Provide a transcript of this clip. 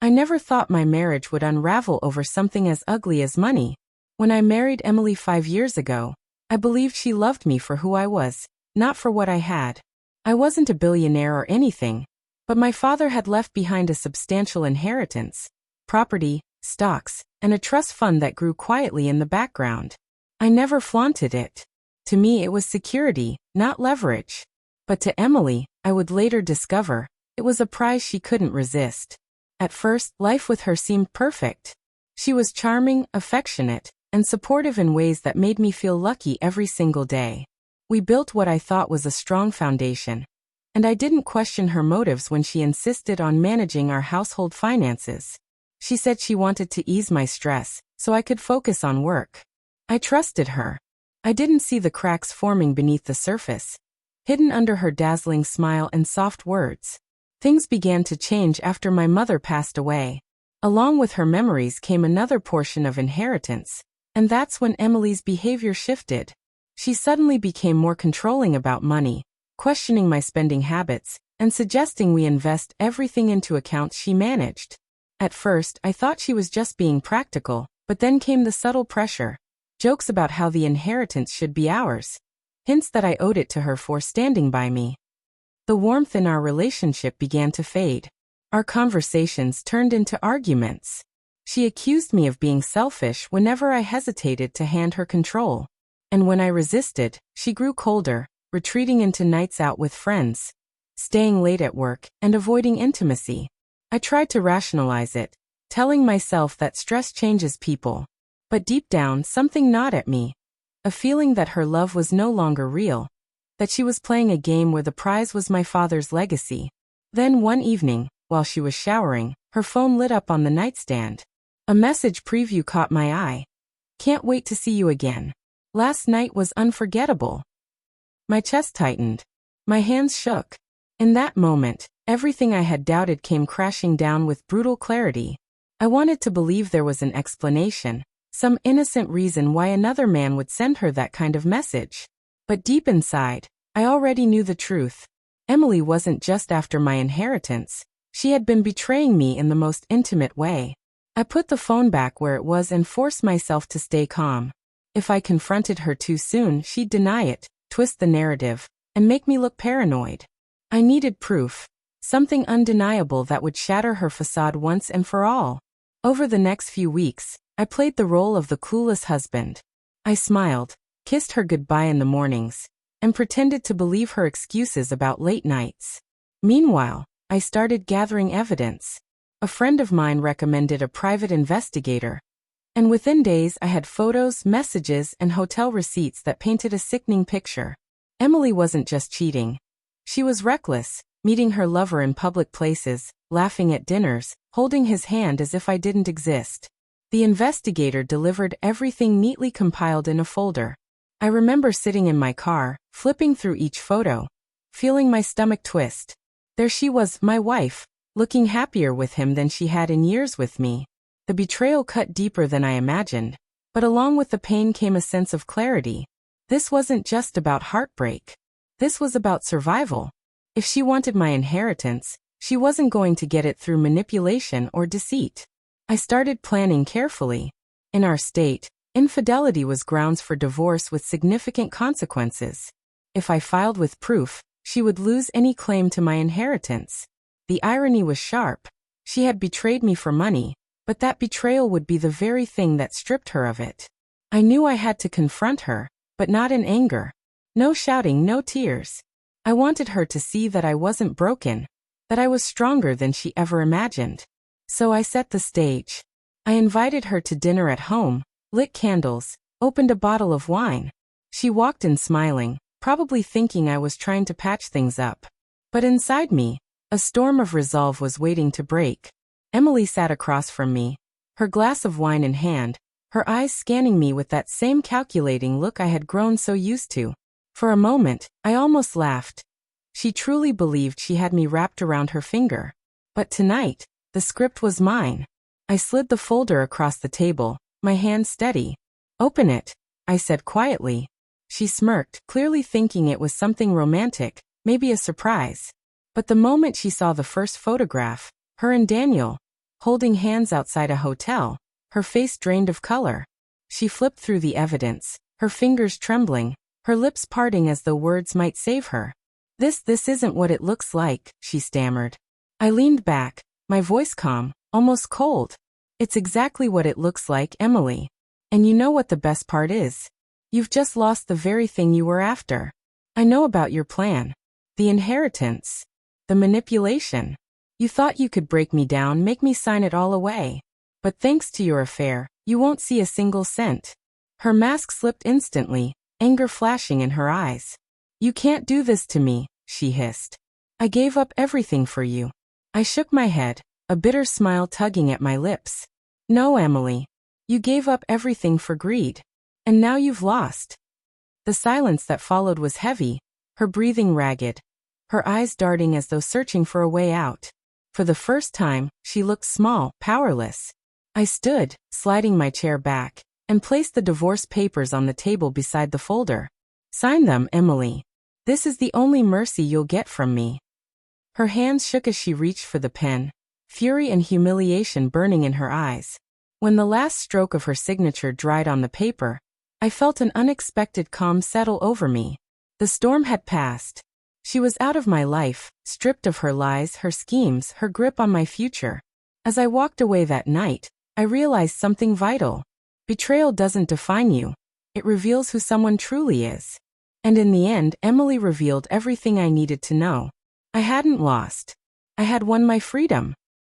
I never thought my marriage would unravel over something as ugly as money. When I married Emily 5 years ago, I believed she loved me for who I was, not for what I had. I wasn't a billionaire or anything, but my father had left behind a substantial inheritance, property, stocks, and a trust fund that grew quietly in the background. I never flaunted it. To me, it was security, not leverage. But to Emily, I would later discover, it was a prize she couldn't resist. At first, life with her seemed perfect. She was charming, affectionate, and supportive in ways that made me feel lucky every single day. We built what I thought was a strong foundation, and I didn't question her motives when she insisted on managing our household finances. She said she wanted to ease my stress, so I could focus on work. I trusted her. I didn't see the cracks forming beneath the surface, hidden under her dazzling smile and soft words. Things began to change after my mother passed away. Along with her memories came another portion of inheritance, and that's when Emily's behavior shifted. She suddenly became more controlling about money, questioning my spending habits, and suggesting we invest everything into accounts she managed. At first, I thought she was just being practical, but then came the subtle pressure. Jokes about how the inheritance should be ours. Hints that I owed it to her for standing by me. The warmth in our relationship began to fade. Our conversations turned into arguments. She accused me of being selfish whenever I hesitated to hand her control. And when I resisted, she grew colder, retreating into nights out with friends, staying late at work, and avoiding intimacy. I tried to rationalize it, telling myself that stress changes people. But deep down, something gnawed at me. A feeling that her love was no longer real, that she was playing a game where the prize was my father's legacy. Then one evening, while she was showering, her phone lit up on the nightstand. A message preview caught my eye. "Can't wait to see you again. Last night was unforgettable." My chest tightened. My hands shook. In that moment, everything I had doubted came crashing down with brutal clarity. I wanted to believe there was an explanation, some innocent reason why another man would send her that kind of message. But deep inside, I already knew the truth. Emily wasn't just after my inheritance. She had been betraying me in the most intimate way. I put the phone back where it was and forced myself to stay calm. If I confronted her too soon, she'd deny it, twist the narrative, and make me look paranoid. I needed proof, something undeniable that would shatter her facade once and for all. Over the next few weeks, I played the role of the clueless husband. I smiled, kissed her goodbye in the mornings, and pretended to believe her excuses about late nights. Meanwhile, I started gathering evidence. A friend of mine recommended a private investigator, and within days I had photos, messages, and hotel receipts that painted a sickening picture. Emily wasn't just cheating. She was reckless, meeting her lover in public places, laughing at dinners, holding his hand as if I didn't exist. The investigator delivered everything neatly compiled in a folder. I remember sitting in my car, flipping through each photo, feeling my stomach twist. There she was, my wife, looking happier with him than she had in years with me. The betrayal cut deeper than I imagined, but along with the pain came a sense of clarity. This wasn't just about heartbreak. This was about survival. If she wanted my inheritance, she wasn't going to get it through manipulation or deceit. I started planning carefully. In our state, infidelity was grounds for divorce with significant consequences. If I filed with proof, she would lose any claim to my inheritance. The irony was sharp. She had betrayed me for money, but that betrayal would be the very thing that stripped her of it. I knew I had to confront her, but not in anger. No shouting, no tears. I wanted her to see that I wasn't broken, that I was stronger than she ever imagined. So I set the stage. I invited her to dinner at home, lit candles, opened a bottle of wine. She walked in smiling, probably thinking I was trying to patch things up. But inside me, a storm of resolve was waiting to break. Emily sat across from me, her glass of wine in hand, her eyes scanning me with that same calculating look I had grown so used to. For a moment, I almost laughed. She truly believed she had me wrapped around her finger. But tonight, the script was mine. I slid the folder across the table, my hand steady. "Open it," I said quietly. She smirked, clearly thinking it was something romantic, maybe a surprise. But the moment she saw the first photograph, her and Daniel, holding hands outside a hotel, her face drained of color. She flipped through the evidence, her fingers trembling, her lips parting as though words might save her. This isn't what it looks like," she stammered. I leaned back, my voice calm, almost cold. "It's exactly what it looks like, Emily. And you know what the best part is? You've just lost the very thing you were after. I know about your plan. The inheritance. The manipulation. You thought you could break me down, make me sign it all away. But thanks to your affair, you won't see a single cent." Her mask slipped instantly, anger flashing in her eyes. "You can't do this to me," she hissed. "I gave up everything for you." I shook my head, a bitter smile tugging at my lips. "No, Emily. You gave up everything for greed. And now you've lost." The silence that followed was heavy, her breathing ragged, her eyes darting as though searching for a way out. For the first time, she looked small, powerless. I stood, sliding my chair back, and placed the divorce papers on the table beside the folder. "Sign them, Emily. This is the only mercy you'll get from me." Her hands shook as she reached for the pen, fury and humiliation burning in her eyes. When the last stroke of her signature dried on the paper, I felt an unexpected calm settle over me. The storm had passed. She was out of my life, stripped of her lies, her schemes, her grip on my future. As I walked away that night, I realized something vital. Betrayal doesn't define you. It reveals who someone truly is. And in the end, Emily revealed everything I needed to know. I hadn't lost. I had won my freedom.